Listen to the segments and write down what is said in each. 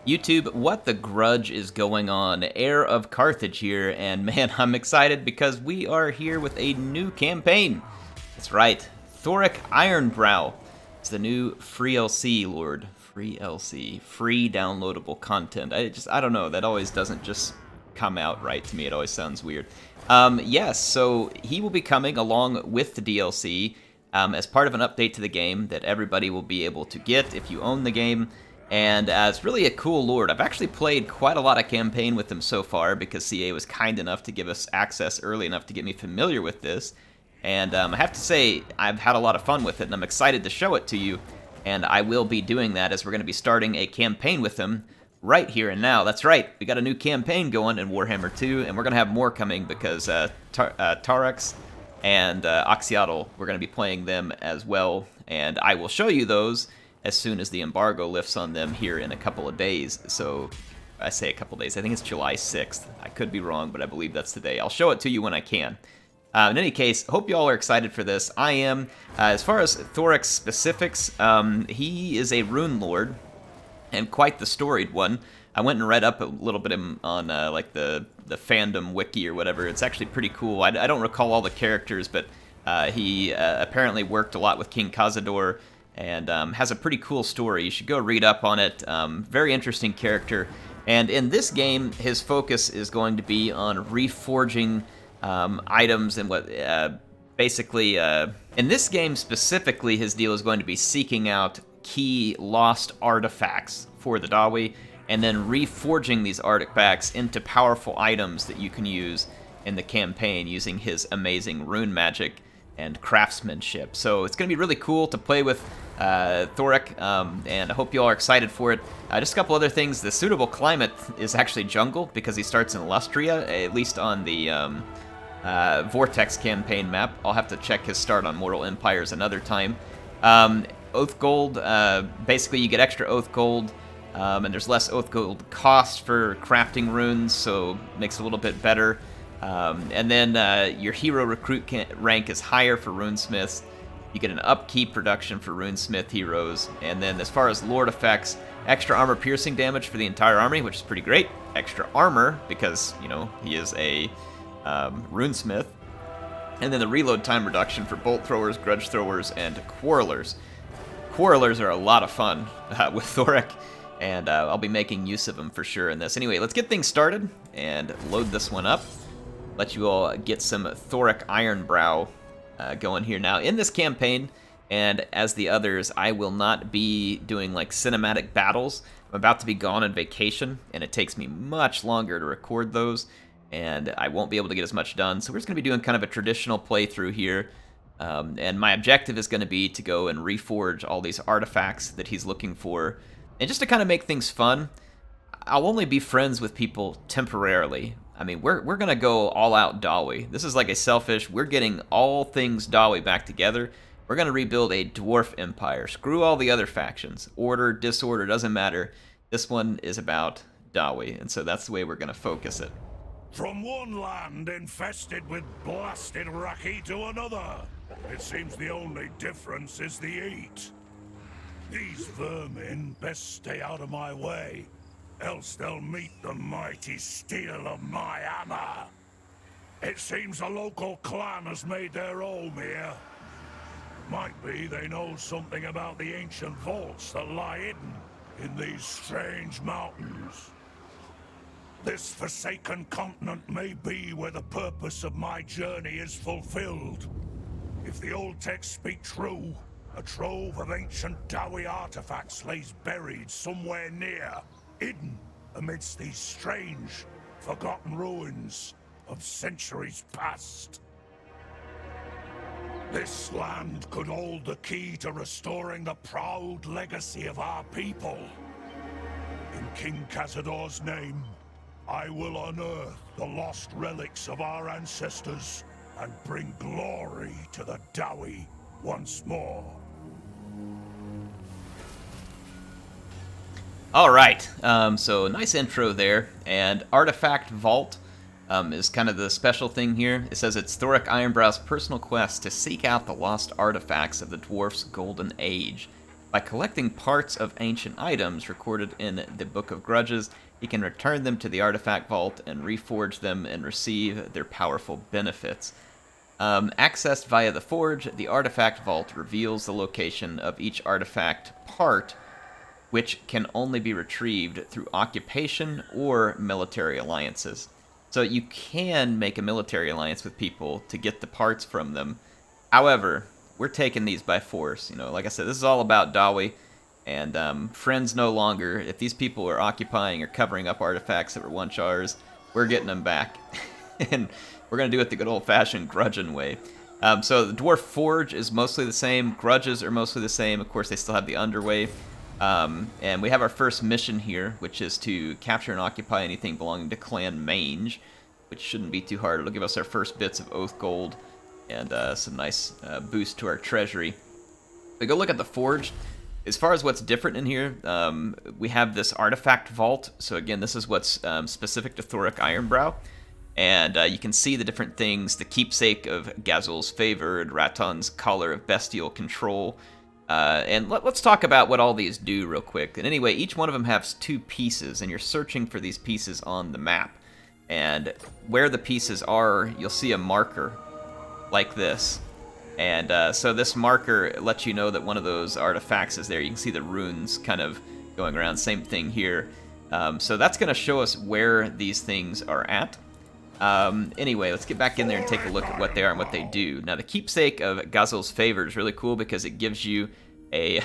YouTube, what the grudge is going on? Heir of Carthage here, and man, I'm excited because we are here with a new campaign. That's right, Thorek Ironbrow. It's the new free LC Lord. Free LC, free downloadable content. I don't know, that always doesn't just come out right to me. It always sounds weird. Yes, so he will be coming along with the DLC as part of an update to the game that everybody will be able to get if you own the game. And it's really a cool lord. I've actually played quite a lot of campaign with him so far because CA was kind enough to give us access early enough to get me familiar with this. And I have to say, I've had a lot of fun with it, and I'm excited to show it to you. And I will be doing that as we're going to be starting a campaign with him right here and now. That's right, we got a new campaign going in Warhammer 2, and we're going to have more coming because Tarex and Oxyotl, we're going to be playing them as well. And I will show you those as soon as the embargo lifts on them here in a couple of days. So, I say a couple of days, I think it's July 6th. I could be wrong, but I believe that's today. I'll show it to you when I can. In any case, hope you all are excited for this. I am. As far as Thorek's specifics, he is a rune lord, and quite the storied one. I went and read up a little bit on like the fandom wiki or whatever. It's actually pretty cool. I don't recall all the characters, but he apparently worked a lot with King Cazador, and has a pretty cool story. You should go read up on it. Very interesting character. And in this game, his focus is going to be on reforging items and what basically in this game specifically, his deal is going to be seeking out key lost artifacts for the Dawi and then reforging these artifacts into powerful items that you can use in the campaign using his amazing rune magic and craftsmanship. So it's going to be really cool to play with Thorek, and I hope you all are excited for it. Just a couple other things. The suitable climate is actually jungle because he starts in Lustria, at least on the Vortex campaign map. I'll have to check his start on Mortal Empires another time. Oath Gold, basically you get extra Oath Gold, and there's less Oath Gold cost for crafting runes, so it makes it a little bit better. And then your hero recruit rank is higher for runesmiths. You get an upkeep reduction for runesmith heroes. And then as far as lord effects, extra armor piercing damage for the entire army, which is pretty great. Extra armor, because, you know, he is a runesmith. And then the reload time reduction for bolt throwers, grudge throwers, and quarrelers. Quarrelers are a lot of fun with Thorek, and I'll be making use of them for sure in this. Anyway, let's get things started and load this one up. Let you all get some Thorek Ironbrow going here now. In this campaign, and as the others, I will not be doing like cinematic battles. I'm about to be gone on vacation, and it takes me much longer to record those, and I won't be able to get as much done. So we're just going to be doing kind of a traditional playthrough here, and my objective is going to be to go and reforge all these artifacts that he's looking for, and just to kind of make things fun. I'll only be friends with people temporarily. I mean, we're going to go all out Dawi. This is like a selfish, we're getting all things Dawi back together. We're going to rebuild a dwarf empire. Screw all the other factions. Order, disorder, doesn't matter. This one is about Dawi, and so that's the way we're going to focus it. From one land infested with blasted Raki to another. It seems the only difference is the heat. These vermin best stay out of my way, else they'll meet the mighty steel of my hammer. It seems a local clan has made their home here. Might be they know something about the ancient vaults that lie hidden in these strange mountains. This forsaken continent may be where the purpose of my journey is fulfilled. If the old texts speak true, a trove of ancient Dawi artifacts lays buried somewhere near, hidden amidst these strange, forgotten ruins of centuries past. This land could hold the key to restoring the proud legacy of our people. In King Cazador's name, I will unearth the lost relics of our ancestors and bring glory to the Dawi once more. All right, so nice intro there, and Artifact Vault is kind of the special thing here. It says it's Thorek Ironbrow's personal quest to seek out the lost artifacts of the dwarf's golden age. By collecting parts of ancient items recorded in the Book of Grudges, he can return them to the artifact vault and reforge them and receive their powerful benefits. Accessed via the forge, the artifact vault reveals the location of each artifact part, which can only be retrieved through occupation or military alliances. So you can make a military alliance with people to get the parts from them. However, we're taking these by force. You know, like I said, this is all about Dawi, and friends no longer. If these people are occupying or covering up artifacts that were once ours, we're getting them back. And we're going to do it the good old-fashioned grudging way. So the Dwarf Forge is mostly the same. Grudges are mostly the same. Of course, they still have the Underway. And we have our first mission here, which is to capture and occupy anything belonging to Clan Mange, which shouldn't be too hard. It'll give us our first bits of Oath Gold and some nice boost to our treasury. We go look at the Forge. As far as what's different in here, we have this artifact vault. So again, this is what's specific to Thorek Ironbrow. And you can see the different things: the keepsake of Gazul's favored, Raton's collar of bestial control. And let's talk about what all these do real quick. And anyway, each one of them has 2 pieces, and you're searching for these pieces on the map. And where the pieces are, you'll see a marker like this. And so this marker lets you know that one of those artifacts is there. You can see the runes kind of going around. Same thing here. So that's going to show us where these things are at. Anyway, let's get back in there and take a look at what they are and what they do. Now, the keepsake of Gazul's favor is really cool because it gives you a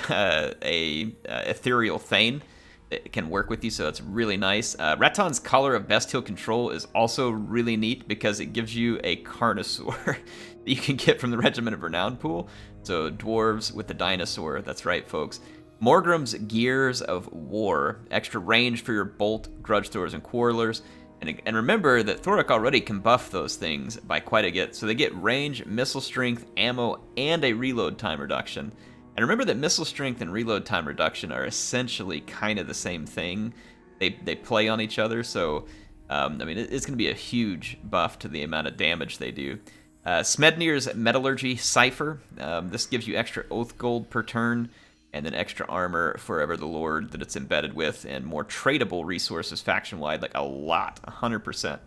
ethereal thane that can work with you, so it's really nice. Raton's collar of bestial control is also really neat because it gives you a carnosaur that you can get from the Regiment of Renown pool. So dwarves with the dinosaur, that's right, folks. Morgrim's Gears of War, extra range for your bolt, grudge throwers, and quarrelers. And remember that Thorek already can buff those things by quite a bit. So they get range, missile strength, ammo, and a reload time reduction. And remember that missile strength and reload time reduction are essentially kind of the same thing. They play on each other, so I mean, it's going to be a huge buff to the amount of damage they do. Smednir's Metallurgy Cipher. This gives you extra Oath Gold per turn, and then extra armor for ever the Lord that it's embedded with, and more tradable resources faction-wide, like a lot, 100%.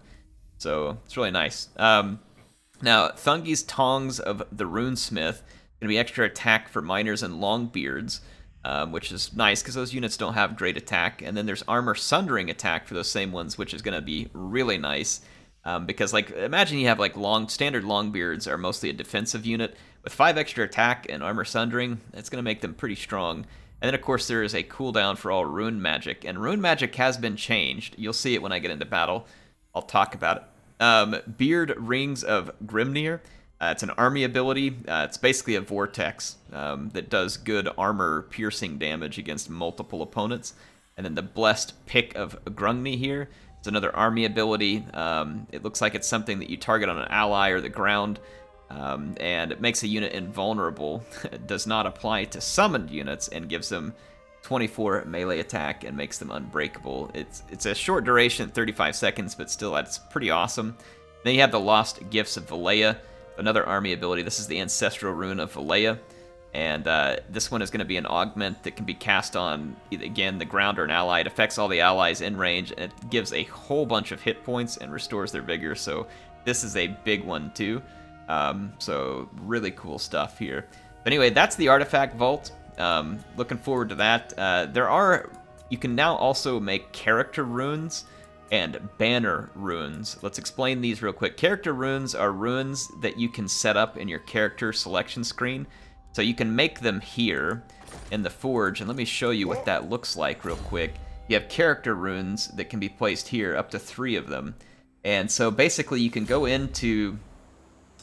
So it's really nice. Now, Thungi's Tongs of the Runesmith, going to be extra attack for miners and longbeards, which is nice because those units don't have great attack. And then there's armor sundering attack for those same ones, which is going to be really nice. Because, like, imagine you have, like, standard longbeards are mostly a defensive unit. With 5 extra attack and armor sundering, it's going to make them pretty strong. And then, of course, there is a cooldown for all rune magic. And rune magic has been changed. You'll see it when I get into battle. I'll talk about it. Beard Rings of Grimnir. It's an army ability. It's basically a vortex that does good armor-piercing damage against multiple opponents. And then the Blessed Pick of Grungni here. It's another army ability. It looks like it's something that you target on an ally or the ground, and it makes a unit invulnerable. It does not apply to summoned units and gives them 24 melee attack and makes them unbreakable. It's a short duration, 35 seconds, but still, that's pretty awesome. Then you have the Lost Gifts of Valea, another army ability. This is the Ancestral Rune of Valea. And this one is going to be an augment that can be cast on, again, the ground or an ally. It affects all the allies in range, and it gives a whole bunch of hit points and restores their vigor. So this is a big one, too. So really cool stuff here. But anyway, that's the Artifact Vault. Looking forward to that. You can now also make character runes and banner runes. Let's explain these real quick. Character runes are runes that you can set up in your character selection screen. So you can make them here in the Forge, and let me show you what that looks like real quick. You have character runes that can be placed here, up to 3 of them. And so basically you can go into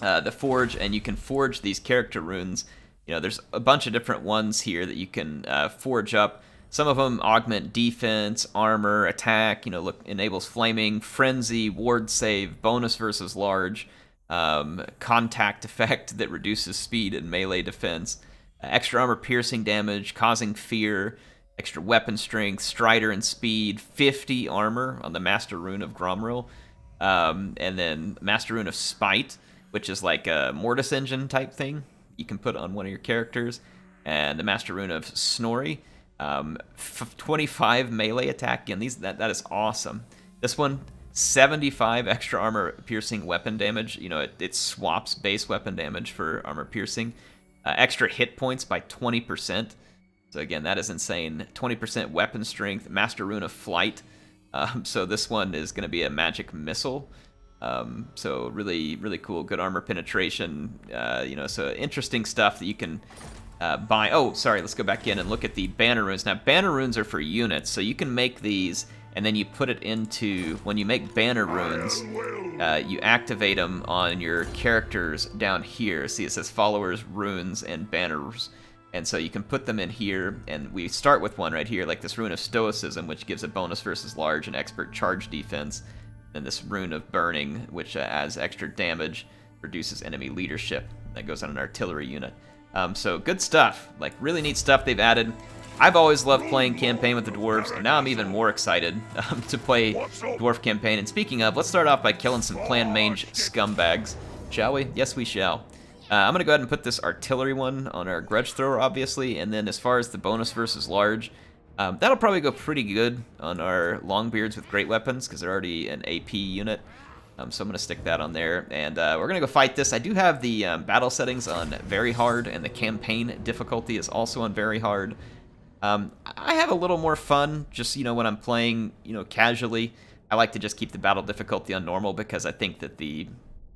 the Forge and you can forge these character runes. You know, there's a bunch of different ones here that you can forge up. Some of them augment defense, armor, attack, enables flaming, frenzy, ward save, bonus versus large, contact effect that reduces speed and melee defense, extra armor piercing damage, causing fear, extra weapon strength, strider and speed, 50 armor on the Master Rune of Gromril, and then Master Rune of Spite, which is like a Mortis engine type thing you can put on one of your characters. and the Master Rune of Snorri. 25 melee attack. Again, that is awesome. This one, 75 extra armor piercing weapon damage. You know, it swaps base weapon damage for armor piercing. Extra hit points by 20%. So again, that is insane. 20% weapon strength, Master Rune of Flight. So this one is going to be a magic missile. So really, really cool. Good armor penetration. You know, so interesting stuff that you can buy. Oh, sorry, let's go back in and look at the banner runes. Now, banner runes are for units, so you can make these, and then you put it into, when you make banner runes, you activate them on your characters down here. See, it says followers, runes, and banners. And so you can put them in here, and we start with one right here, like this Rune of Stoicism, which gives a bonus versus large and expert charge defense. And this Rune of Burning, which adds extra damage, reduces enemy leadership. That goes on an artillery unit. So good stuff, like really neat stuff they've added. I've always loved playing campaign with the dwarves, and now I'm even more excited to play dwarf campaign. And speaking of, let's start off by killing some Clan Mange scumbags, shall we? Yes, we shall. I'm going to go ahead and put this artillery one on our grudge thrower, obviously, and then as far as the bonus versus large, that'll probably go pretty good on our longbeards with great weapons, because they're already an AP unit. So I'm going to stick that on there, and we're going to go fight this. I do have the battle settings on very hard, and the campaign difficulty is also on very hard. I have a little more fun just, you know, when I'm playing, you know, casually. I like to just keep the battle difficulty on normal, because I think that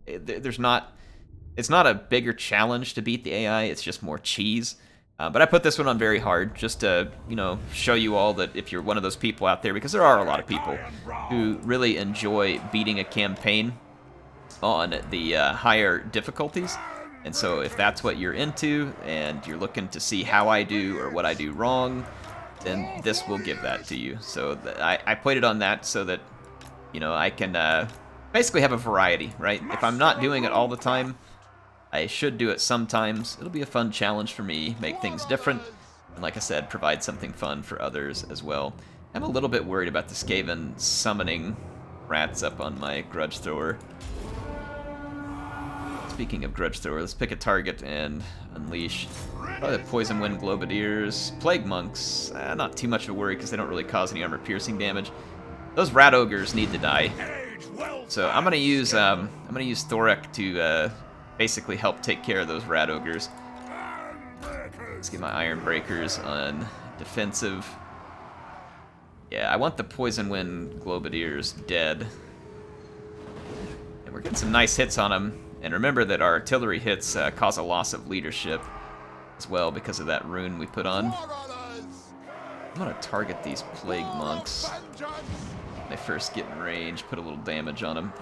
it's not a bigger challenge to beat the AI, it's just more cheese. But I put this one on very hard, just to, you know, show you all that if you're one of those people out there, because there are a lot of people who really enjoy beating a campaign on the higher difficulties. And so if that's what you're into, and you're looking to see how I do or what I do wrong, then this will give that to you. So I played it on that so that, you know, I can basically have a variety, right? If I'm not doing it all the time, I should do it sometimes. It'll be a fun challenge for me, make things different, and like I said, provide something fun for others as well. I'm a little bit worried about the Skaven summoning rats up on my grudge thrower. Speaking of grudge thrower, let's pick a target and unleash. Probably the Poison Wind Globadiers. Plague Monks, not too much of a worry because they don't really cause any armor piercing damage. Those rat ogres need to die. So I'm gonna use Thorek to basically help take care of those rat ogres. Let's get my Iron Breakers on defensive. Yeah, I want the Poison Wind Globadiers dead. And we're getting some nice hits on them. And remember that our artillery hits cause a loss of leadership as well because of that rune we put on. I'm gonna target these Plague Monks. When they first get in range, put a little damage on them.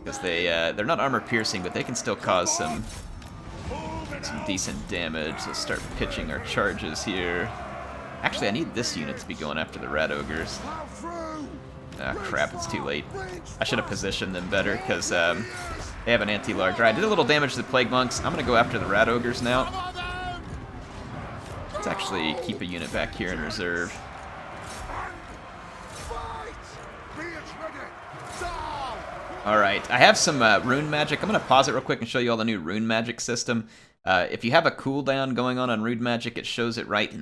Because they're not armor piercing, but they can still cause some decent damage. Let's start pitching our charges here. Actually, I need this unit to be going after the rat ogres. Ah, crap, it's too late. I should have positioned them better, because they have an anti-large. Alright, I did a little damage to the Plague Monks. I'm going to go after the rat ogres now. Let's actually keep a unit back here in reserve. Alright, I have some rune magic. I'm going to pause it real quick and show you all the new rune magic system. If you have a cooldown going on rune magic, it shows it right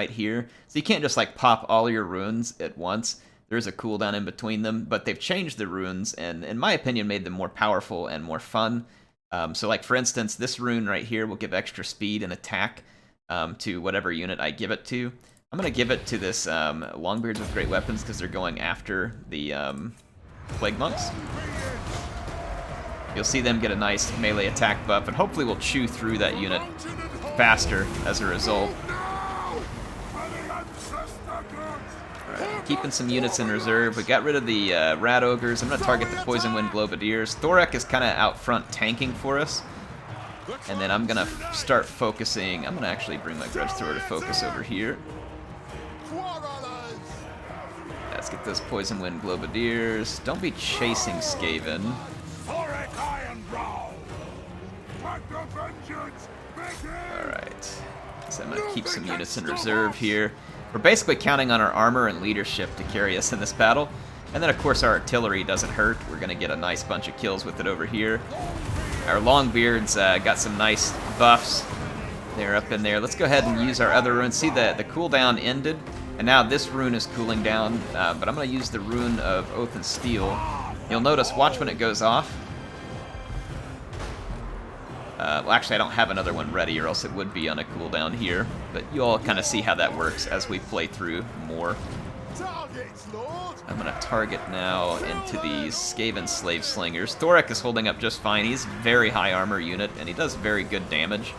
here. So you can't just like pop all your runes at once. There's a cooldown in between them, but they've changed the runes and, in my opinion, made them more powerful and more fun. So like, for instance, this rune right here will give extra speed and attack to whatever unit I give it to. I'm going to give it to this Longbeards with great weapons because they're going after the Plague Monks. You'll see them get a nice melee attack buff, and hopefully we'll chew through that unit faster as a result. Alright, keeping some units in reserve. We got rid of the rat ogres. I'm going to target the Poison Wind Globadiers. Thorek is kind of out front tanking for us. And then I'm going to start focusing. I'm going to actually bring my grudge thrower to focus over here. Let's get those Poison Wind Globadiers. Don't be chasing Skaven. Thorek Ironbrow! Alright. So I'm going to keep some units in reserve here. We're basically counting on our armor and leadership to carry us in this battle. And then, of course, our artillery doesn't hurt. We're going to get a nice bunch of kills with it over here. Our Longbeards got some nice buffs. They're up in there. Let's go ahead and use our other runes. See, the cooldown ended, and now this rune is cooling down, but I'm going to use the rune of Oath and Steel. You'll notice, watch when it goes off. Well, actually, I don't have another one ready, or else it would be on a cooldown here. But you'll kind of see how that works as we play through more. I'm going to target now into these Skaven Slave Slingers. Thorek is holding up just fine. He's a very high armor unit, and he does very good damage.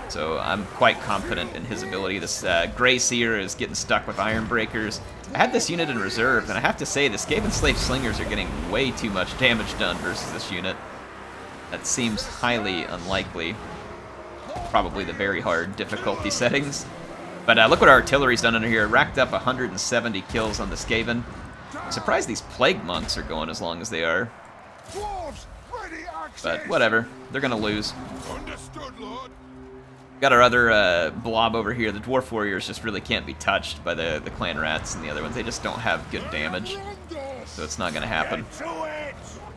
So I'm quite confident in his ability. This Grey Seer is getting stuck with Iron Breakers. I had this unit in reserve, and I have to say, the Skaven Slave Slingers are getting way too much damage done versus this unit. That seems highly unlikely. Probably the very hard difficulty settings. But look what our artillery's done under here. Racked up 170 kills on the Skaven. I'm surprised these Plague Monks are going as long as they are. But whatever. They're going to lose. Got our other blob over here. The Dwarf Warriors just really can't be touched by the Clan Rats and the other ones. They just don't have good damage. So it's not going to happen.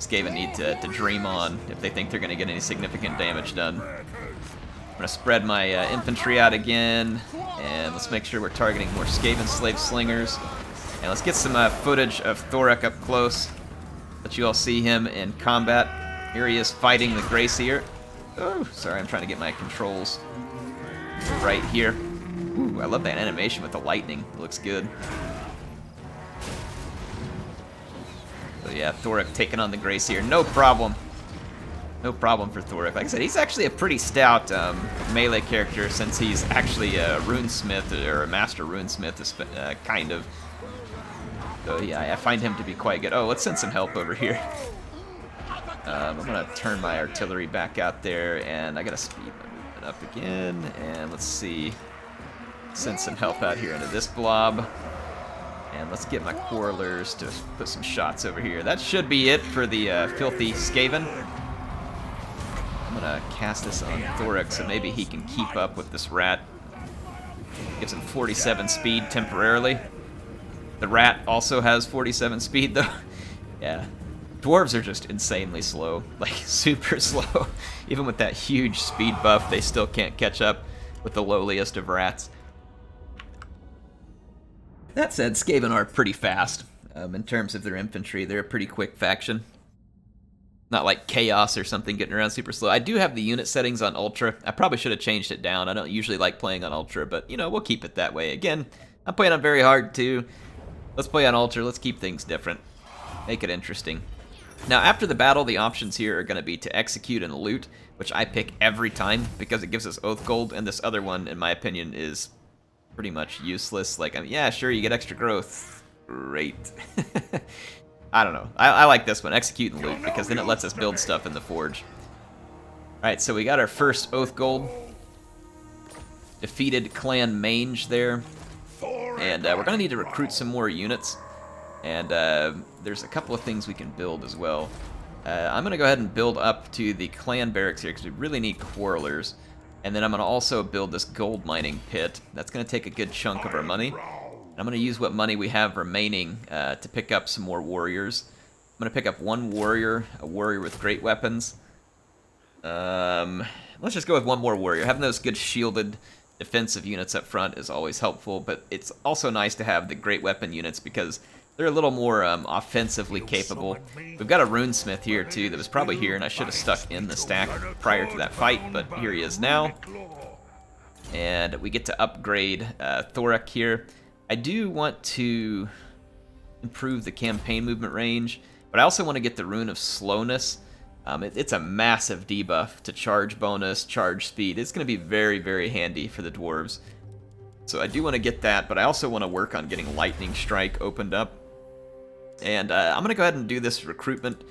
Skaven need to dream on if they think they're going to get any significant damage done. I'm going to spread my infantry out again, and let's make sure we're targeting more Skaven Slave Slingers. And let's get some footage of Thorek up close. Let you all see him in combat. Here he is fighting the Grey Seer. Oh, sorry, I'm trying to get my controls right here. Ooh, I love that animation with the lightning. It looks good. So yeah, Thorek taking on the Grey Seer, no problem. No problem for Thorek. Like I said, he's actually a pretty stout melee character since he's actually a runesmith, or a master runesmith, kind of. So yeah, I find him to be quite good. Oh, let's send some help over here. I'm gonna turn my artillery back out there, and I gotta speed my movement up again. And let's see, send some help out here into this blob. And let's get my Quarrelers to put some shots over here. That should be it for the filthy Skaven. I'm gonna cast this on Thorek so maybe he can keep up with this rat. Gives him 47 speed temporarily. The rat also has 47 speed though. Yeah. Dwarves are just insanely slow, like super slow. Even with that huge speed buff, they still can't catch up with the lowliest of rats. That said, Skaven are pretty fast in terms of their infantry. They're a pretty quick faction. Not like Chaos or something getting around super slow. I do have the unit settings on Ultra. I probably should have changed it down. I don't usually like playing on Ultra, but, you know, we'll keep it that way. Again, I'm playing on very hard, too. Let's play on Ultra. Let's keep things different. Make it interesting. Now, after the battle, the options here are going to be to execute and loot, which I pick every time because it gives us Oath Gold, and this other one, in my opinion, is pretty much useless. Like, I mean, yeah, sure, you get extra growth. Great. I don't know. I like this one, execute and loot, because then it lets us build stuff in the forge. Alright, so we got our first Oath Gold. Defeated Clan Mange there. And we're going to need to recruit some more units. And there's a couple of things we can build as well. I'm going to go ahead and build up to the clan barracks here, because we really need Quarrelers. And then I'm going to also build this gold mining pit. That's going to take a good chunk of our money. I'm going to use what money we have remaining to pick up some more warriors. I'm going to pick up one warrior, a warrior with great weapons. Let's just go with one more warrior. Having those good shielded defensive units up front is always helpful, but it's also nice to have the great weapon units because they're a little more offensively capable. We've got a runesmith here too that was probably here, and I should have stuck in the stack prior to that fight, but here he is now. And we get to upgrade Thorek here. I do want to improve the campaign movement range, but I also want to get the Rune of Slowness. It's a massive debuff to charge bonus, charge speed. It's going to be very, very handy for the dwarves. So I do want to get that, but I also want to work on getting Lightning Strike opened up. And I'm going to go ahead and do this recruitment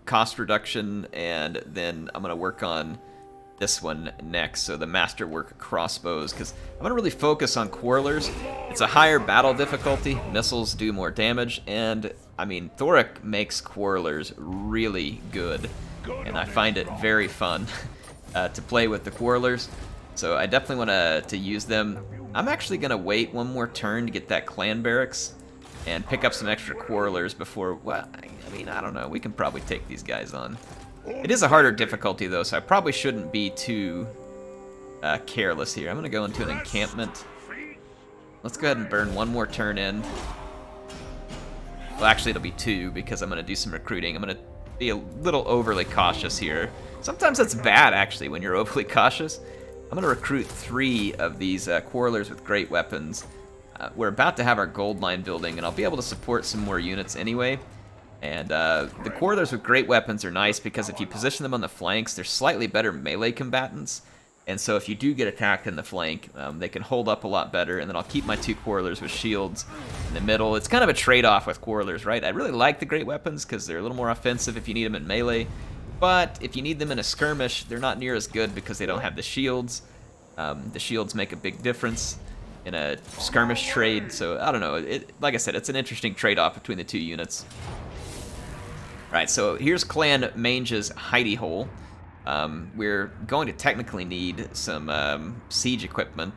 cost reduction, and then I'm going to work on this one next, so the Masterwork Crossbows, because I'm going to really focus on Quarrelers. It's a higher battle difficulty, missiles do more damage, and, I mean, Thorek makes Quarrelers really good, and I find it very fun to play with the Quarrelers, so I definitely want to use them. I'm actually going to wait one more turn to get that clan barracks, and pick up some extra quarrelers before, well, I mean, I don't know. We can probably take these guys on. It is a harder difficulty, though, so I probably shouldn't be too careless here. I'm going to go into an encampment. Let's go ahead and burn one more turn in. Well, actually, it'll be two, because I'm going to do some recruiting. I'm going to be a little overly cautious here. Sometimes that's bad, actually, when you're overly cautious. I'm going to recruit 3 of these quarrelers with great weapons. We're about to have our gold mine building, and I'll be able to support some more units anyway. And the quarrelers with great weapons are nice because if you position them on the flanks, they're slightly better melee combatants. And so if you do get attacked in the flank, they can hold up a lot better. And then I'll keep my 2 quarrelers with shields in the middle. It's kind of a trade-off with quarrelers, right? I really like the great weapons because they're a little more offensive if you need them in melee. But if you need them in a skirmish, they're not near as good because they don't have the shields. The shields make a big difference in a skirmish trade. So I don't know. Like I said, it's an interesting trade-off between the 2 units. Alright, so here's Clan Mange's hidey hole. We're going to technically need some siege equipment,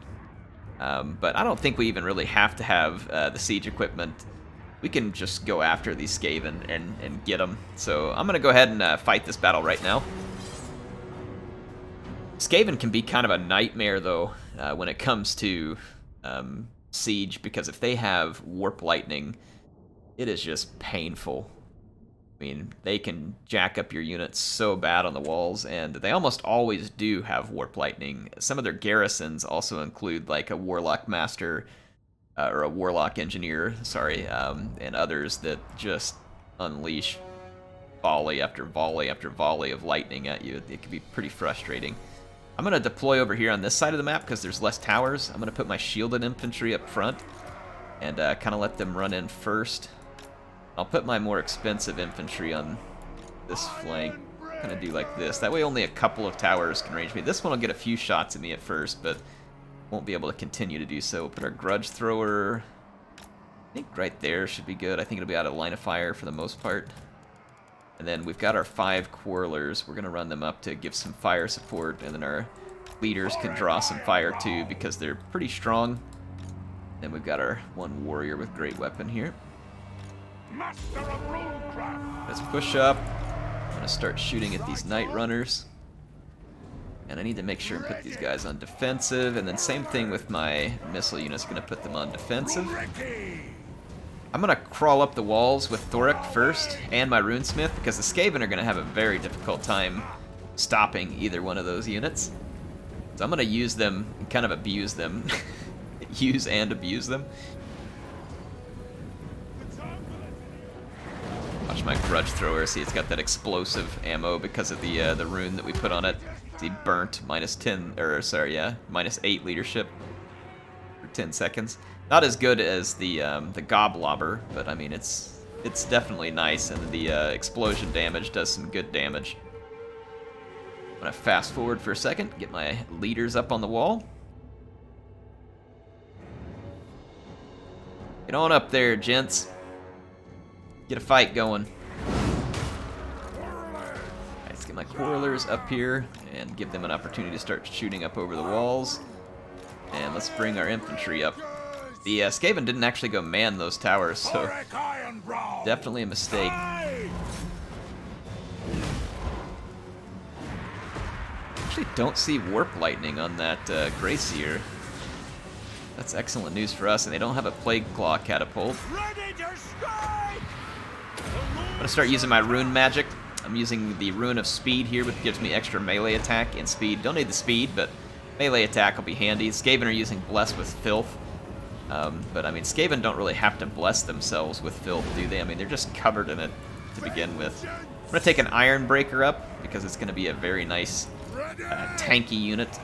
but I don't think we even really have to have the siege equipment. We can just go after these Skaven and get them. So I'm going to go ahead and fight this battle right now. Skaven can be kind of a nightmare, though, when it comes to siege, because if they have warp lightning, it is just painful. I mean, they can jack up your units so bad on the walls, and they almost always do have warp lightning. Some of their garrisons also include like a warlock master or a warlock engineer, sorry, and others that just unleash volley after volley after volley of lightning at you. It can be pretty frustrating. I'm going to deploy over here on this side of the map because there's less towers. I'm going to put my shielded infantry up front and kind of let them run in first. I'll put my more expensive infantry on this flank. Kind of do like this. That way only a couple of towers can range me. This one will get a few shots at me at first, but won't be able to continue to do so. We'll put our grudge thrower, I think right there should be good. I think it'll be out of line of fire for the most part. And then we've got our 5 quarrelers. We're going to run them up to give some fire support, and then our leaders can draw some fire too because they're pretty strong. And we've got our 1 warrior with great weapon here. Let's push up. I'm going to start shooting at these night runners. And I need to make sure and put these guys on defensive. And then same thing with my missile units. Going to put them on defensive. I'm going to crawl up the walls with Thorek first and my runesmith because the Skaven are going to have a very difficult time stopping either one of those units. So I'm going to use them and kind of abuse them. Use and abuse them. Watch my grudge thrower. See, it's got that explosive ammo because of the rune that we put on it. See, burnt -10, or sorry, yeah, -8 leadership for 10 seconds. Not as good as the Goblobber, but I mean it's definitely nice, and the explosion damage does some good damage. I'm gonna fast forward for a second, get my leaders up on the wall. Get on up there, gents. Get a fight going. Right, let's get my quarrelers up here and give them an opportunity to start shooting up over the walls. And let's bring our infantry up. The Skaven didn't actually go man those towers, so definitely a mistake. Actually don't see warp lightning on that Grayseer. That's excellent news for us, and they don't have a Plague Claw catapult. I'm going to start using my rune magic. I'm using the Rune of Speed here, which gives me extra melee attack and speed. Don't need the speed, but melee attack will be handy. Skaven are using Bless with Filth. But I mean, Skaven don't really have to bless themselves with filth, do they? I mean, they're just covered in it to begin with. I'm going to take an Iron Breaker up because it's going to be a very nice tanky unit.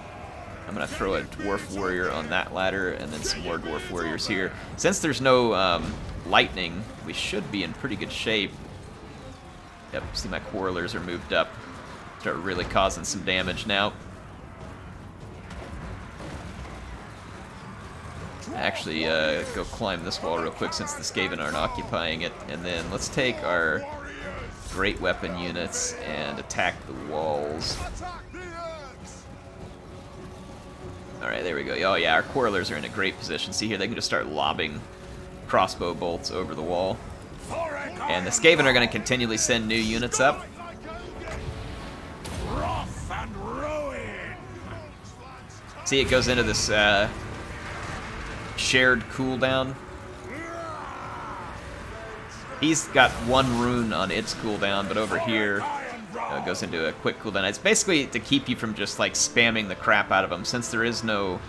I'm going to throw a Dwarf Warrior on that ladder and then some more Dwarf Warriors here. Since there's no lightning, we should be in pretty good shape. Yep, see my quarrelers are moved up. Start really causing some damage now. Actually, go climb this wall real quick since the Skaven aren't occupying it. And then let's take our great weapon units and attack the walls. Alright, there we go. Oh yeah, our quarrelers are in a great position. See here, they can just start lobbing crossbow bolts over the wall. And the Skaven are going to continually send new units up. See, it goes into this shared cooldown. He's got 1 rune on its cooldown, but over here it goes into a quick cooldown. It's basically to keep you from just like spamming the crap out of them. Since there is no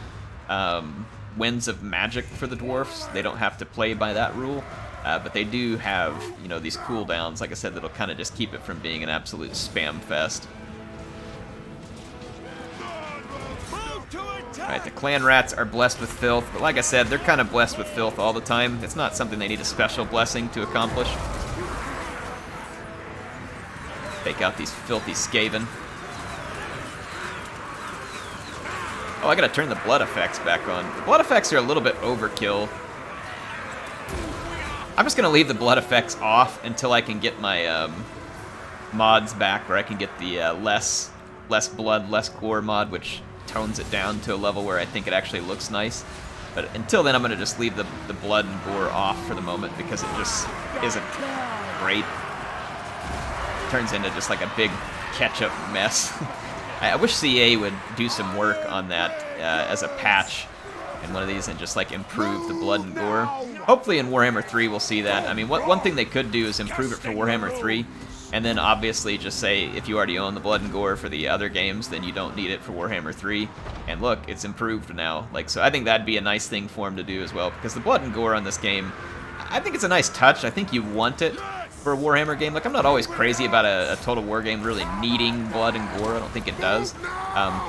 winds of magic for the dwarfs, they don't have to play by that rule. But they do have, you know, these cooldowns, like I said, that'll kind of just keep it from being an absolute spam fest. Alright, the clan rats are blessed with filth, but like I said, they're kind of blessed with filth all the time. It's not something they need a special blessing to accomplish. Take out these filthy Skaven. Oh, I gotta turn the blood effects back on. The blood effects are a little bit overkill. I'm just gonna leave the blood effects off until I can get my mods back, where I can get the less blood, less gore mod, which tones it down to a level where I think it actually looks nice. But until then, I'm gonna just leave the blood and gore off for the moment because it just isn't great. It turns into just like a big ketchup mess. I wish CA would do some work on that as a patch in one of these and just like improve the blood and gore. Hopefully in Warhammer 3 we'll see that. I mean, one thing they could do is improve it for Warhammer 3, and then obviously just say if you already own the blood and gore for the other games, then you don't need it for Warhammer 3. And look, it's improved now. Like, so I think that'd be a nice thing for him to do as well, because the blood and gore on this game, I think it's a nice touch. I think you want it for a Warhammer game. Like, I'm not always crazy about a Total War game really needing blood and gore. I don't think it does.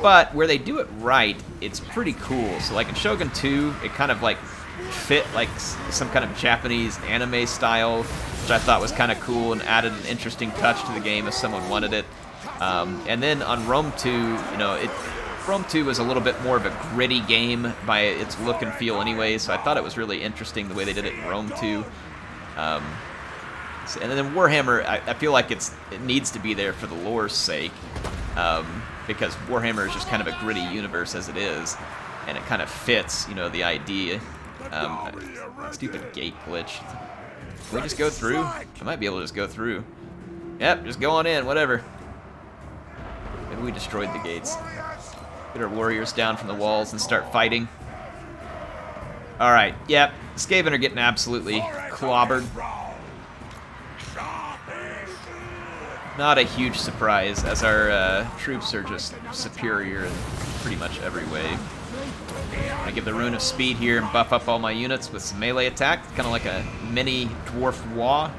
But where they do it right, it's pretty cool. So like in Shogun 2, it kind of like fit like some kind of Japanese anime style, which I thought was kind of cool and added an interesting touch to the game if someone wanted it. And then on Rome 2, you know, Rome 2 was a little bit more of a gritty game by its look and feel anyway, so I thought it was really interesting the way they did it in Rome 2. And then Warhammer, I feel like it needs to be there for the lore's sake, because Warhammer is just kind of a gritty universe as it is, and it kind of fits, you know, the idea. Stupid gate glitch. Can we just go through? I might be able to just go through. Yep, just go on in, whatever. Maybe we destroyed the gates. Get our warriors down from the walls and start fighting. Alright, yep, Skaven are getting absolutely clobbered. Not a huge surprise, as our troops are just superior in pretty much every way. I give the Rune of Speed here and buff up all my units with some melee attack, kind of like a mini dwarf Wa.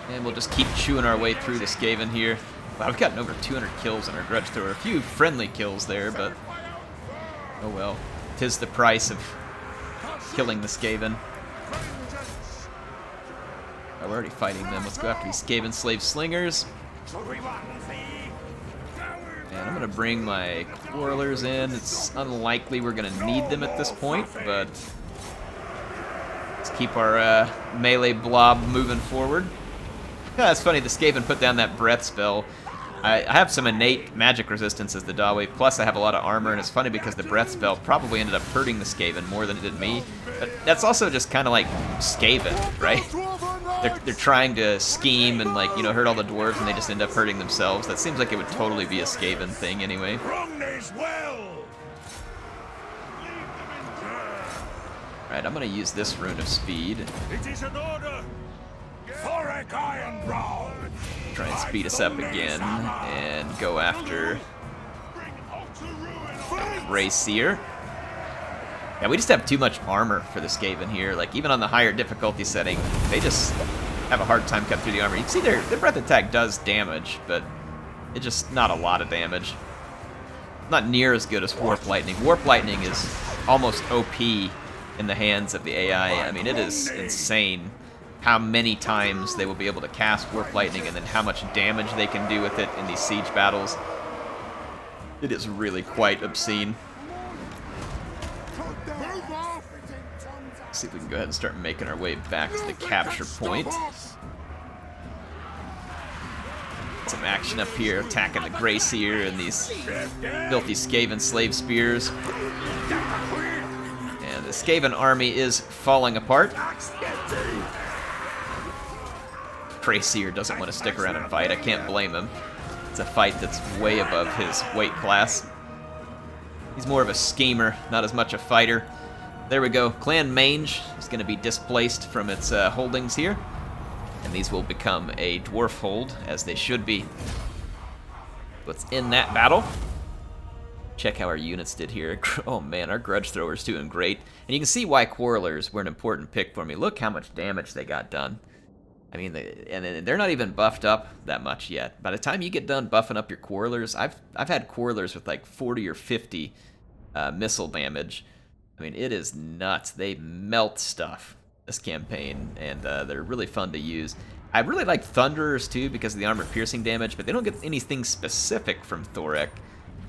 And we'll just keep chewing our way through the Skaven here. Wow, we've gotten over 200 kills on our Grudge Thrower. A few friendly kills there, but oh well. 'Tis the price of killing the Skaven. Oh, we're already fighting them. Let's go after these Skaven slave slingers. And I'm going to bring my Quarrelers in. It's unlikely we're going to need them at this point, but let's keep our melee blob moving forward. Yeah, it's funny, the Skaven put down that breath spell. I have some innate magic resistance as the Dawi, plus I have a lot of armor, and it's funny because the breath spell probably ended up hurting the Skaven more than it did me. But that's also just kind of like Skaven, right? They're trying to scheme and, like, you know, hurt all the dwarves, and they just end up hurting themselves. That seems like it would totally be a Skaven thing anyway. Alright, I'm gonna use this Rune of Speed. It is an order. Thorek Ironbrow. Try and speed us up again and go after Grey Seer. Yeah, we just have too much armor for the Skaven here. Like, even on the higher difficulty setting, they just have a hard time cutting through the armor. You can see their breath attack does damage, but it's just not a lot of damage. Not near as good as Warp Lightning. Warp Lightning is almost OP in the hands of the AI. I mean, it is insane how many times they will be able to cast Warp Lightning and then how much damage they can do with it in these siege battles. It is really quite obscene. Let's see if we can go ahead and start making our way back to the capture point. Some action up here, attacking the Grey Seer and these filthy Skaven slave spears. And the Skaven army is falling apart. Grey Seer doesn't want to stick around and fight. I can't blame him. It's a fight that's way above his weight class. He's more of a schemer, not as much a fighter. There we go. Clan Mange is going to be displaced from its holdings here. And these will become a dwarf hold, as they should be. Let's end that battle. Check how our units did here. Oh man, our grudge thrower's doing great. And you can see why Quarrelers were an important pick for me. Look how much damage they got done. I mean, and they're not even buffed up that much yet. By the time you get done buffing up your Quarrelers, I've had Quarrelers with like 40 or 50 missile damage. I mean, it is nuts. They melt stuff this campaign, and they're really fun to use. I really like Thunderers too because of the armor piercing damage, but they don't get anything specific from Thorek.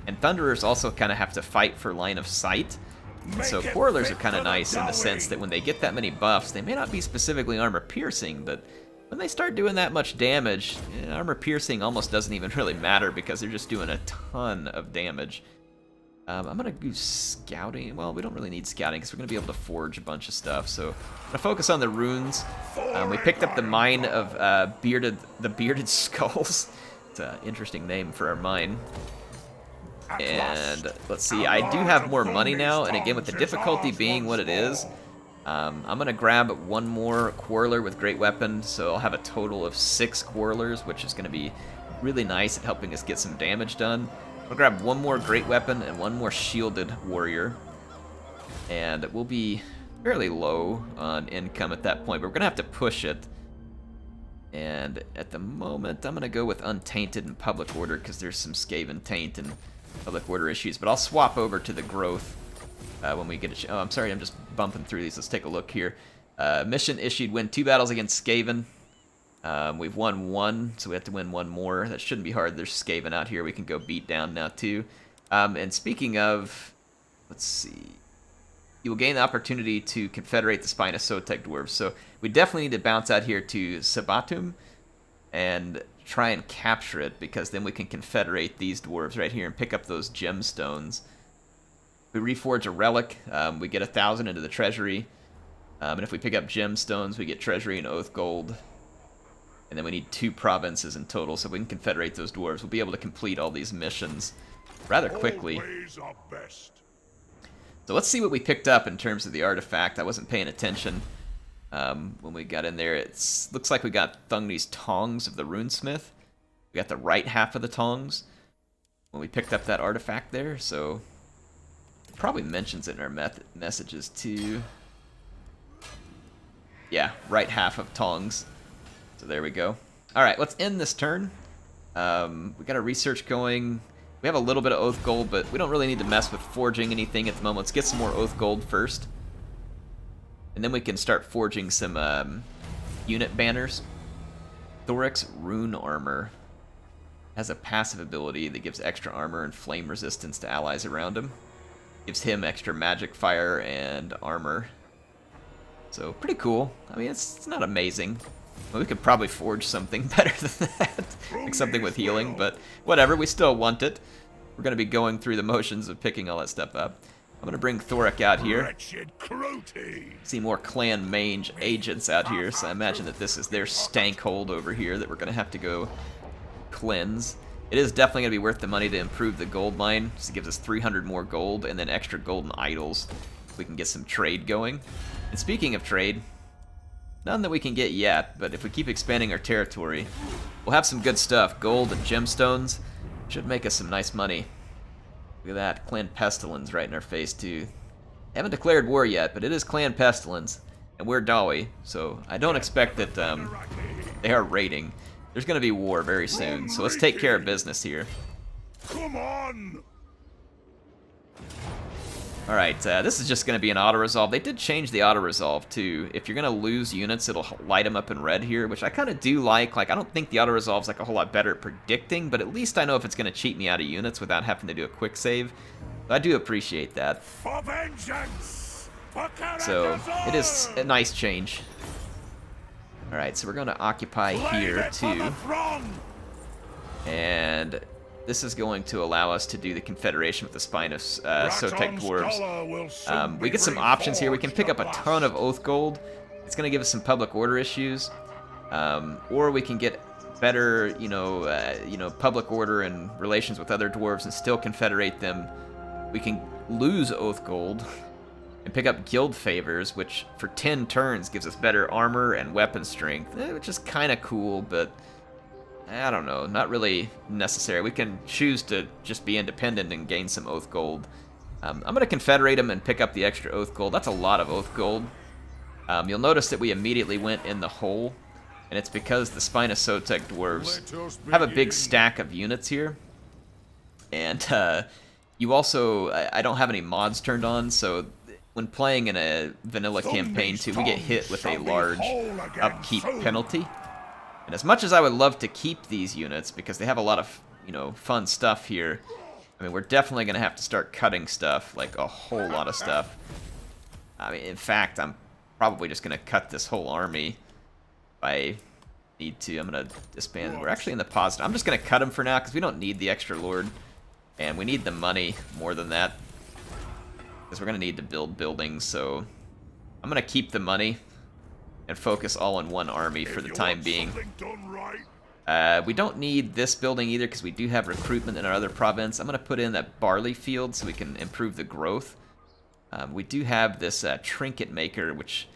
And Thunderers also kind of have to fight for line of sight. And so Quarrelers are kind of nice in the sense that when they get that many buffs, they may not be specifically armor piercing, but when they start doing that much damage, armor piercing almost doesn't even really matter because they're just doing a ton of damage. I'm going to do scouting. Well, we don't really need scouting because we're going to be able to forge a bunch of stuff. So I'm going to focus on the runes. We picked up the mine of the Bearded Skulls. It's an interesting name for our mine. And let's see, I do have more money now. And again, with the difficulty being what it is, I'm going to grab one more Quarreler with Great Weapon. So I'll have a total of 6 Quarrelers, which is going to be really nice at helping us get some damage done. I'll grab one more Great Weapon and one more Shielded Warrior. And we'll be fairly low on income at that point, but we're going to have to push it. And at the moment, I'm going to go with Untainted and Public Order because there's some Skaven Taint and Public Order issues. But I'll swap over to the Growth when we get a... Oh, I'm sorry, I'm just bumping through these. Let's take a look here. Mission issued, win 2 battles against Skaven. We've won 1, so we have to win 1 more. That shouldn't be hard. There's Skaven out here we can go beat down now, too. And speaking of, let's see. You will gain the opportunity to confederate the Spinosotek dwarves. So we definitely need to bounce out here to Sabatum and try and capture it, because then we can confederate these dwarves right here and pick up those gemstones. We reforge a relic. We get 1,000 into the treasury. And if we pick up gemstones, we get treasury and oath gold. And then we need 2 provinces in total, so we can confederate those dwarves. We'll be able to complete all these missions rather quickly. So let's see what we picked up in terms of the artifact. I wasn't paying attention when we got in there. It looks like we got Thungni's Tongs of the Runesmith. We got the right half of the Tongs when we picked up that artifact there, so it probably mentions it in our messages too. Yeah, right half of Tongs. So there we go. Alright, let's end this turn. We got our research going. We have a little bit of Oath Gold, but we don't really need to mess with forging anything at the moment. Let's get some more Oath Gold first. And then we can start forging some unit banners. Thorek's Rune Armor has a passive ability that gives extra armor and flame resistance to allies around him. Gives him extra magic, fire, and armor. So, pretty cool. I mean, it's not amazing. Well, we could probably forge something better than that, like something with healing, but whatever, we still want it. We're going to be going through the motions of picking all that stuff up. I'm going to bring Thorek out here. See more Clan Mange agents out here, so I imagine that this is their stank hold over here that we're going to have to go cleanse. It is definitely going to be worth the money to improve the gold mine. So it gives us 300 more gold and then extra golden idols. We can get some trade going. And speaking of trade, none that we can get yet, but if we keep expanding our territory, we'll have some good stuff. Gold and gemstones should make us some nice money. Look at that, Clan Pestilence right in our face too. Haven't declared war yet, but it is Clan Pestilence, and we're Dawi, so I don't expect that they are raiding. There's going to be war very soon, so let's take care of business here. Come on! Alright, this is just going to be an auto-resolve. They did change the auto-resolve, too. If you're going to lose units, it'll light them up in red here, which I kind of do like. Like, I don't think the auto-resolve's like a whole lot better at predicting, but at least I know if it's going to cheat me out of units without having to do a quick save. So I do appreciate that. For vengeance! For Karak So, Azul! it is a nice change. Alright, so we're going to occupy here, too. And this is going to allow us to do the Confederation with the Spine of Sotek Dwarves. We get some options here. We can pick up a ton of Oath Gold. It's going to give us some public order issues. Or we can get better, public order and relations with other dwarves and still confederate them. We can lose Oath Gold and pick up Guild Favors, which for 10 turns gives us better armor and weapon strength, which is kind of cool, but I don't know, not really necessary. We can choose to just be independent and gain some Oath Gold. I'm going to confederate them and pick up the extra Oath Gold. That's a lot of Oath Gold. You'll notice that we immediately went in the hole, and it's because the Spine of Sotek Dwarves have a big stack of units here. And you also, I don't have any mods turned on, so when playing in a vanilla campaign too, we get hit with a large upkeep penalty. And as much as I would love to keep these units, because they have a lot of, fun stuff here, I mean, we're definitely going to have to start cutting stuff, like a whole lot of stuff. I mean, in fact, I'm probably just going to cut this whole army if I need to. I'm going to disband. We're actually in the positive. I'm just going to cut them for now, because we don't need the extra lord. And we need the money more than that, because we're going to need to build buildings, so I'm going to keep the money and focus all in one army for the time being. We don't need this building either, because we do have recruitment in our other province. I'm going to put in that barley field so we can improve the growth. We do have this trinket maker, which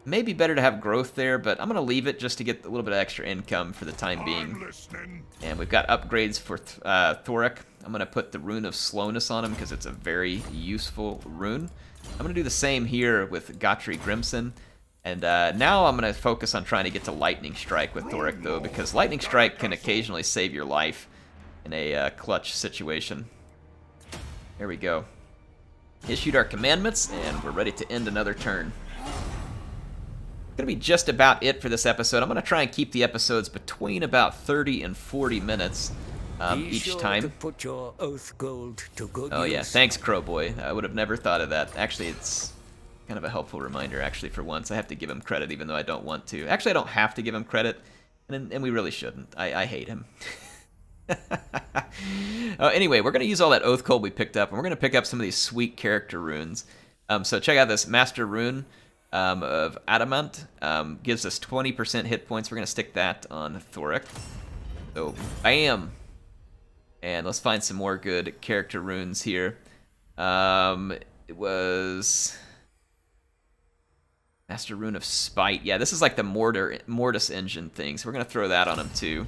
may be better to have growth there, but I'm going to leave it just to get a little bit of extra income for the time being. And we've got upgrades for Thorek. I'm going to put the Rune of Slowness on him because it's a very useful rune. I'm going to do the same here with Gotri Grimson. And now I'm going to focus on trying to get to Lightning Strike with Thorek, though, because Lightning Strike can occasionally save your life in a clutch situation. There we go. Issued our commandments, and we're ready to end another turn. Going to be just about it for this episode. I'm going to try and keep the episodes between about 30 and 40 minutes each time. To put your oath gold to good Oh use. yeah, thanks Crowboy. I would have never thought of that. Actually, it's kind of a helpful reminder, actually, for once. I have to give him credit even though I don't want to. Actually, I don't have to give him credit, and we really shouldn't. I hate him. Anyway, we're going to use all that Oath Gold we picked up, and we're going to pick up some of these sweet character runes. So check out this Master Rune of Adamant. Gives us 20% hit points. We're going to stick that on Thorek. So, bam! And let's find some more good character runes here. It was Master Rune of Spite. Yeah, this is like the Mortis engine thing, so we're going to throw that on him too.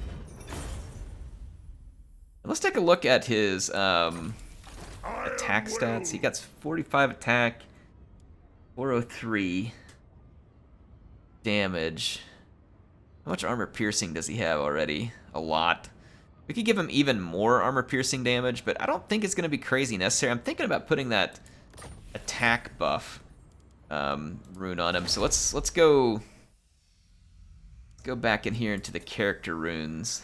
And let's take a look at his attack stats. He got 45 attack, 403 damage. How much armor piercing does he have already? A lot. We could give him even more armor piercing damage, but I don't think it's going to be crazy necessary. I'm thinking about putting that attack buff rune on him. So let's go back in here into the character runes.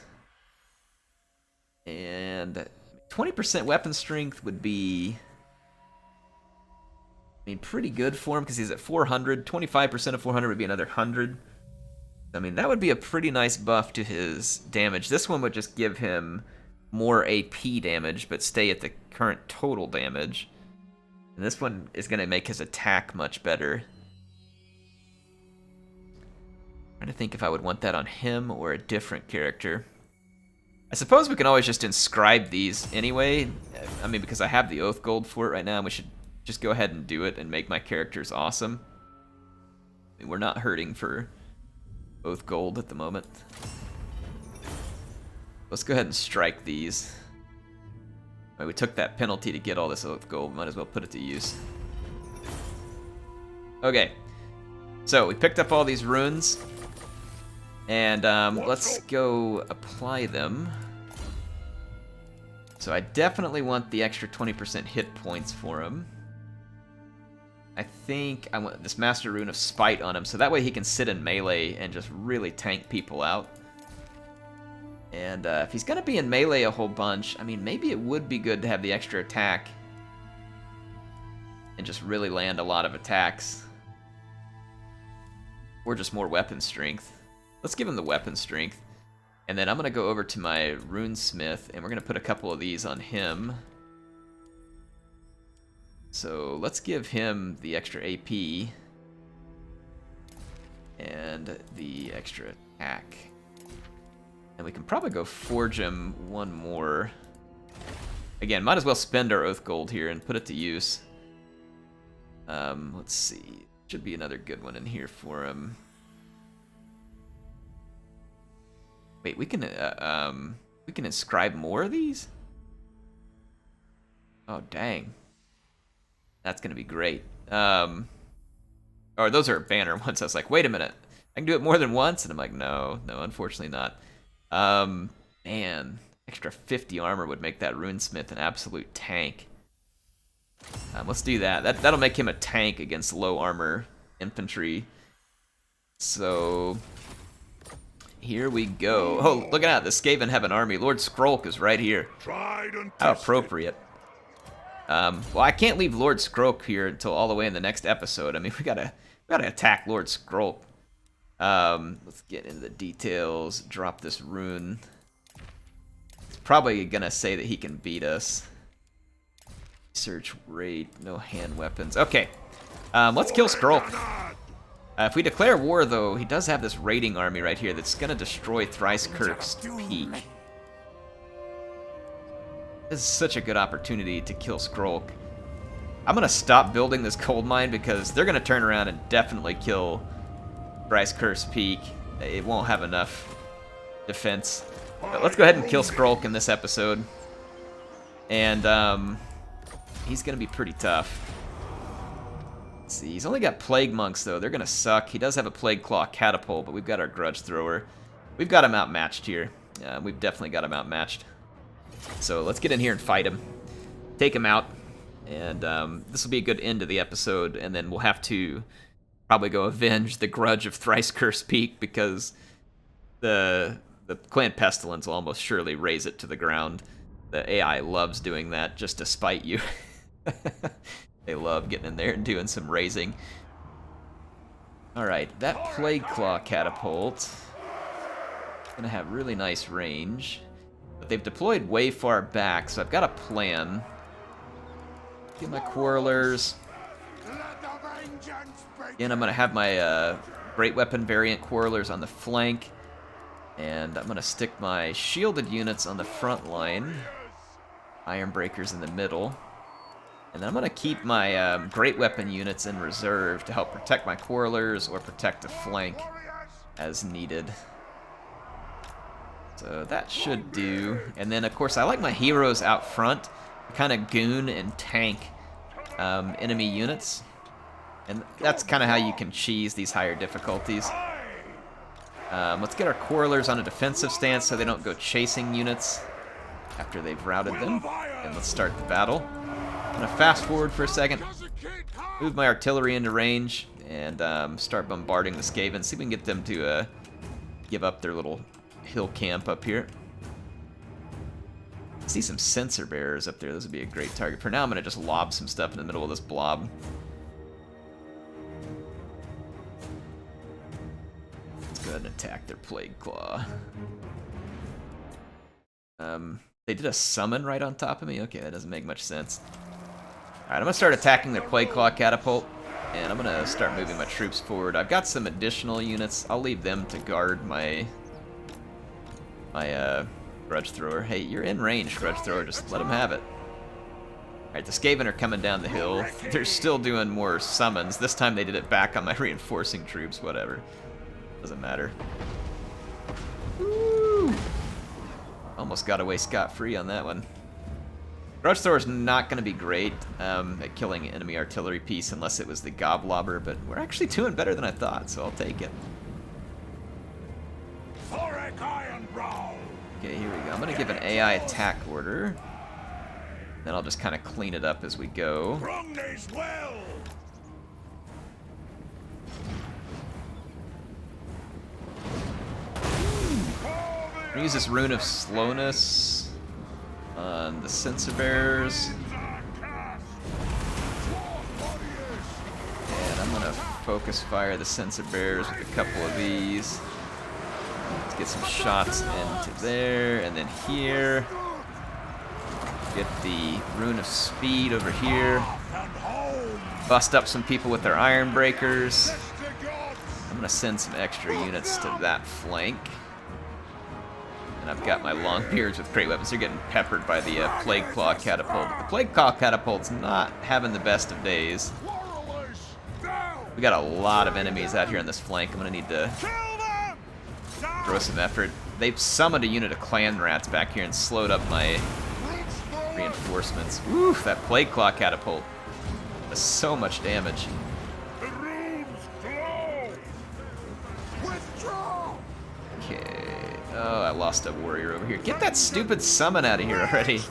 And 20% weapon strength would be, I mean, pretty good for him because he's at 400. 25% of 400 would be another 100. I mean, that would be a pretty nice buff to his damage. This one would just give him more AP damage, but stay at the current total damage. And this one is going to make his attack much better. I'm trying to think if I would want that on him or a different character. I suppose we can always just inscribe these anyway. I mean, because I have the Oath Gold for it right now, we should just go ahead and do it and make my characters awesome. I mean, we're not hurting for Oath Gold at the moment. Let's go ahead and strike these. Right, we took that penalty to get all this Oath Gold. Might as well put it to use. Okay. So, we picked up all these runes. And let's go apply them. So I definitely want the extra 20% hit points for him. I think I want this Master Rune of Spite on him, so that way he can sit in melee and just really tank people out. And if he's going to be in melee a whole bunch, I mean, maybe it would be good to have the extra attack and just really land a lot of attacks. Or just more weapon strength. Let's give him the weapon strength. And then I'm going to go over to my runesmith, and we're going to put a couple of these on him. So let's give him the extra AP and the extra attack. And we can probably go forge him one more. Again, might as well spend our oath gold here and put it to use. Let's see. Should be another good one in here for him. Wait, we can inscribe more of these? Oh, dang. That's gonna be great. Or those are banner ones. I was like, wait a minute. I can do it more than once? And I'm like, no, unfortunately not. Man, extra 50 armor would make that runesmith an absolute tank. Let's do that. That'll make him a tank against low armor infantry. So here we go. Oh, look at that. The Skaven have an army. Lord Skrolk is right here. How appropriate. Well, I can't leave Lord Skrolk here until all the way in the next episode. I mean, we gotta attack Lord Skrolk. Let's get into the details. Drop this rune. It's probably gonna say that he can beat us. Search rate, no hand weapons. Okay, let's kill Skrolk. If we declare war, though, he does have this raiding army right here that's gonna destroy Thrice-Kirk's Peak. This is such a good opportunity to kill Skrolk. I'm gonna stop building this coal mine because they're gonna turn around and definitely kill Thrice-Kirk's Peak. It won't have enough defense. But let's go ahead and kill Skrolk in this episode. And he's gonna be pretty tough. Let's see, he's only got Plague Monks though. They're gonna suck. He does have a Plague Claw Catapult, but we've got our Grudge Thrower. We've got him outmatched here. We've definitely got him outmatched. So let's get in here and fight him. Take him out. And this will be a good end to the episode, and then we'll have to probably go avenge the grudge of Thrice-Cursed Peak because the Clan Pestilence will almost surely raze it to the ground. The AI loves doing that just to spite you. They love getting in there and doing some raising. Alright, that Plague Claw Catapult is going to have really nice range. But they've deployed way far back, so I've got a plan. Get my Quarrelers. And I'm going to have my Great Weapon variant Quarrelers on the flank. And I'm going to stick my shielded units on the front line. Ironbreakers in the middle. And then I'm going to keep my Great Weapon units in reserve to help protect my Quarrelers or protect the flank as needed. So that should do. And then, of course, I like my heroes out front to kind of goon and tank enemy units. And that's kind of how you can cheese these higher difficulties. Let's get our Quarrelers on a defensive stance so they don't go chasing units after they've routed them. And let's start the battle. I'm going to fast forward for a second, move my artillery into range, and start bombarding the Skaven. See if we can get them to give up their little hill camp up here. I see some sensor bearers up there. This would be a great target. For now, I'm going to just lob some stuff in the middle of this blob. Let's go ahead and attack their Plague Claw. They did a summon right on top of me? Okay, that doesn't make much sense. Alright, I'm going to start attacking their Plague Claw Catapult, and I'm going to start moving my troops forward. I've got some additional units. I'll leave them to guard my Grudge Thrower. Hey, you're in range, Grudge Thrower. Just let them have it. Alright, the Skaven are coming down the hill. They're still doing more summons. This time they did it back on my reinforcing troops. Whatever. Doesn't matter. Woo! Almost got away scot-free on that one. Grudge Thrower's not going to be great at killing enemy artillery piece unless it was the Goblobber, but we're actually doing better than I thought, so I'll take it. Thorek Ironbrow. Okay, here we go. I'm going to give an AI attack order. Then I'll just kind of clean it up as we go. Well. I'm going to use this Rune of Slowness on the Sensor Bears. And I'm going to focus fire the Sensor Bears with a couple of these. Let's get some shots into there, and then here. Get the Rune of Speed over here. Bust up some people with their Iron Breakers. I'm gonna send some extra units to that flank. And I've got my Longbeards with great weapons. They're getting peppered by the Plague Claw Catapult. The Plague Claw Catapult's not having the best of days. We got a lot of enemies out here on this flank. I'm gonna need to throw some effort. They've summoned a unit of Clan Rats back here and slowed up my reinforcements. Oof, that Plague Claw Catapult does so much damage. Okay. Oh, I lost a warrior over here. Get that stupid summon out of here already.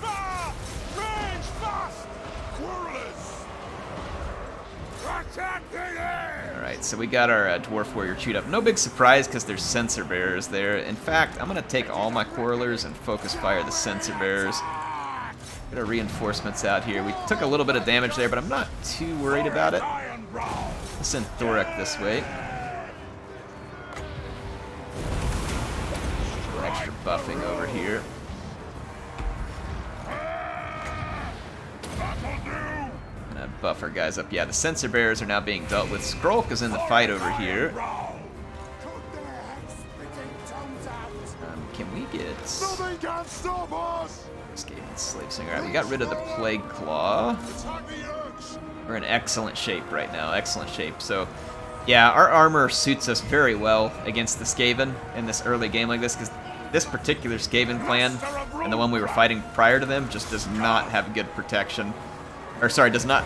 Alright, so we got our dwarf warrior chewed up. No big surprise because there's sensor bearers there. In fact, I'm going to take all my quarrelers and focus fire the sensor bearers. Get our reinforcements out here. We took a little bit of damage there, but I'm not too worried about it. Let's send Thorek this way. Extra buffing over here. Gonna buff our guys up. Yeah, the sensor bearers are now being dealt with. Skrolk is in the fight over here. Can we get... Nothing can stop us! Escaping Slave Singer. Alright, we got rid of the Plague Claw. We're in excellent shape right now. Excellent shape. So, yeah, our armor suits us very well against the Skaven in this early game like this, because this particular Skaven clan, and the one we were fighting prior to them, just does not have good protection. Or, sorry, does not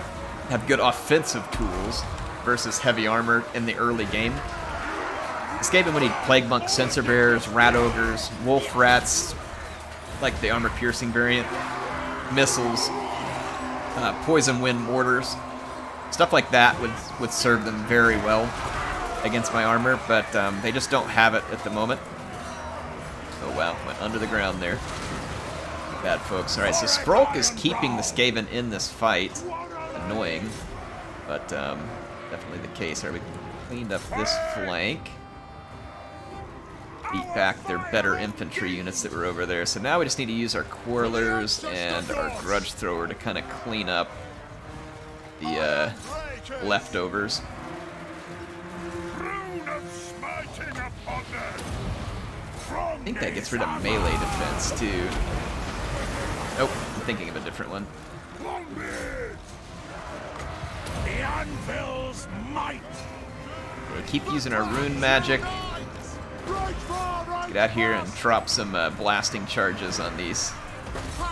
have good offensive tools versus heavy armor in the early game. The Skaven would need Plague Monk, Sensor Bearers, Rat Ogres, Wolf Rats, like the armor-piercing variant, missiles, Poison Wind Mortars. Stuff like that would serve them very well against my armor, but they just don't have it at the moment. Oh wow, went under the ground there. Bad folks. Alright, so Skrolk is keeping the Skaven in this fight. Annoying, but definitely the case. Alright, we cleaned up this flank. Beat back their better infantry units that were over there. So now we just need to use our Quarrelers and our Grudge Thrower to kind of clean up the leftovers. I think that gets rid of melee defense too. Nope, I'm thinking of a different one. The anvil's might. We'll keep using our rune magic. Let's get out here and drop some blasting charges on these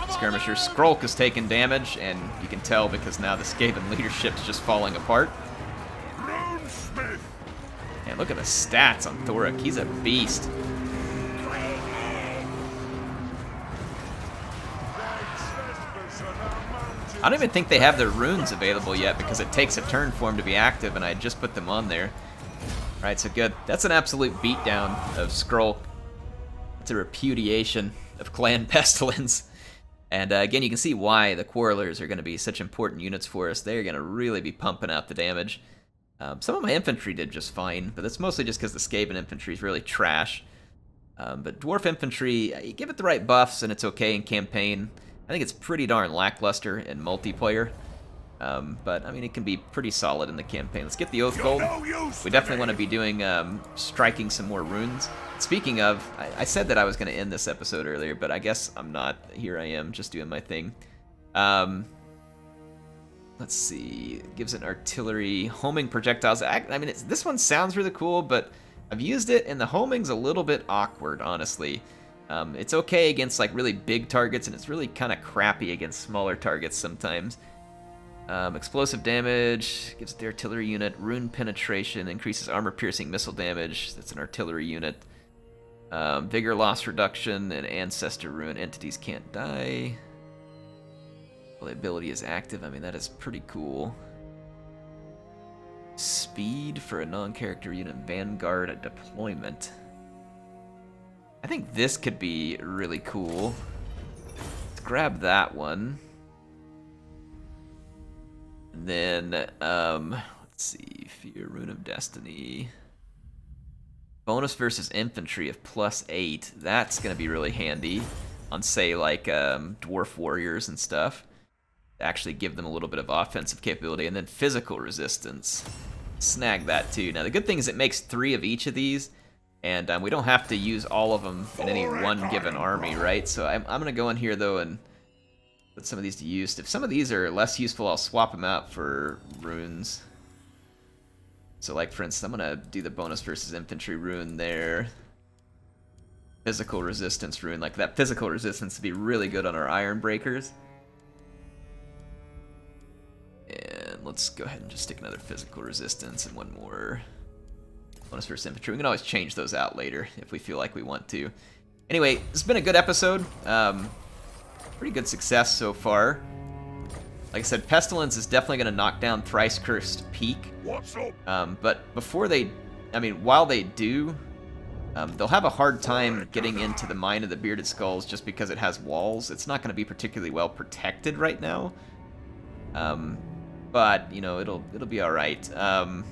skirmishers. Skrolk is taking damage, and you can tell because now the Skaven leadership's just falling apart. And look at the stats on Thorek. He's a beast. I don't even think they have their runes available yet because it takes a turn for them to be active, and I just put them on there. Alright, so good. That's an absolute beatdown of Skrolk. It's a repudiation of Clan Pestilence. And again, you can see why the Quarrelers are going to be such important units for us. They're going to really be pumping out the damage. Some of my infantry did just fine, but that's mostly just because the Skaven infantry is really trash. But Dwarf infantry, you give it the right buffs and it's okay in campaign. I think it's pretty darn lackluster in multiplayer. But, I mean, it can be pretty solid in the campaign. Let's get the Oath Gold. We definitely want to be doing, striking some more runes. Speaking of, I said that I was going to end this episode earlier, but I guess I'm not. Here I am, just doing my thing. Let's see. It gives an artillery homing projectiles. I mean, this one sounds really cool, but I've used it, and the homing's a little bit awkward, honestly. It's okay against, like, really big targets, and it's really kind of crappy against smaller targets sometimes. Explosive damage, gives the artillery unit. Rune penetration, increases armor-piercing missile damage. That's an artillery unit. Vigor loss reduction, and ancestor rune. Entities can't die. Well, the ability is active. I mean, that is pretty cool. Speed for a non-character unit. Vanguard at deployment. I think this could be really cool. Let's grab that one. And then, let's see, Fear, Rune of Destiny. Bonus versus infantry of +8. That's going to be really handy on, say, like dwarf warriors and stuff. Actually give them a little bit of offensive capability. And then physical resistance. Snag that too. Now the good thing is it makes 3 of each of these. And we don't have to use all of them in any one given army, right? So I'm going to go in here, though, and put some of these to use. If some of these are less useful, I'll swap them out for runes. So, like, for instance, I'm going to do the bonus versus infantry rune there. Physical resistance rune. Like, that physical resistance would be really good on our iron breakers. And let's go ahead and just stick another physical resistance and one more bonus versus infantry. We can always change those out later if we feel like we want to. Anyway, it's been a good episode. Pretty good success so far. Like I said, Pestilence is definitely going to knock down Thrice Cursed Peak. What's up? But before they, while they do, they'll have a hard time getting into the Mine of the Bearded Skulls just because it has walls. It's not going to be particularly well protected right now. But, you know, it'll be alright. I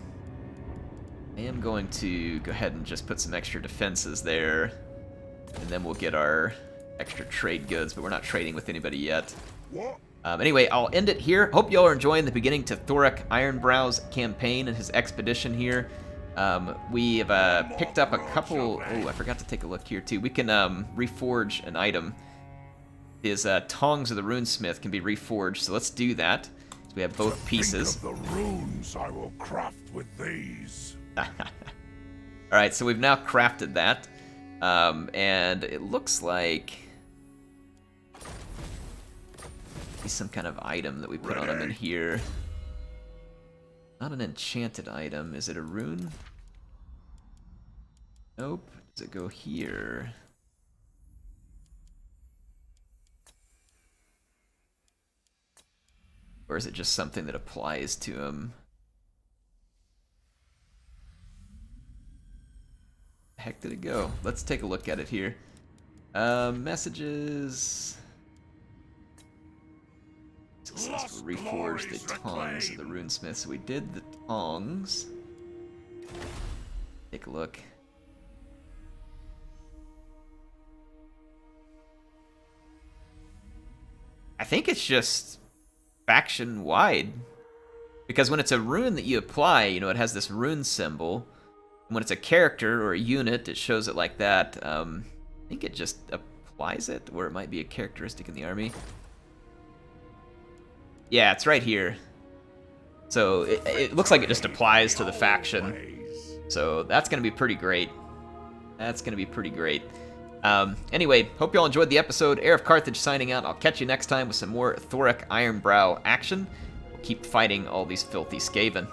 am going to go ahead and just put some extra defenses there. And then we'll get our extra trade goods, but we're not trading with anybody yet. What? Anyway, I'll end it here. Hope y'all are enjoying the beginning to Thorek Ironbrow's campaign and his expedition here. We have picked up a couple... Oh, I forgot to take a look here, too. We can reforge an item. His tongs of the runesmith can be reforged, so let's do that. So we have both pieces. Think of the runes I will craft with these. Alright, so we've now crafted that. And it looks like... some kind of item that we put on him in here. Not an enchanted item. Is it a rune? Nope. Does it go here? Or is it just something that applies to him? The heck did it go? Let's take a look at it here. Messages... Let's reforge the tongs of the runesmith. So we did the tongs. Take a look. I think it's just faction wide. Because when it's a rune that you apply, you know, it has this rune symbol. And when it's a character or a unit, it shows it like that. I think it just applies it, or it might be a characteristic in the army. Yeah, it's right here. So it looks like it just applies to the faction. So that's going to be pretty great. That's going to be pretty great. Anyway, hope y'all enjoyed the episode. HeirofCarthage signing out. I'll catch you next time with some more Thorek Ironbrow action. We'll keep fighting all these filthy Skaven.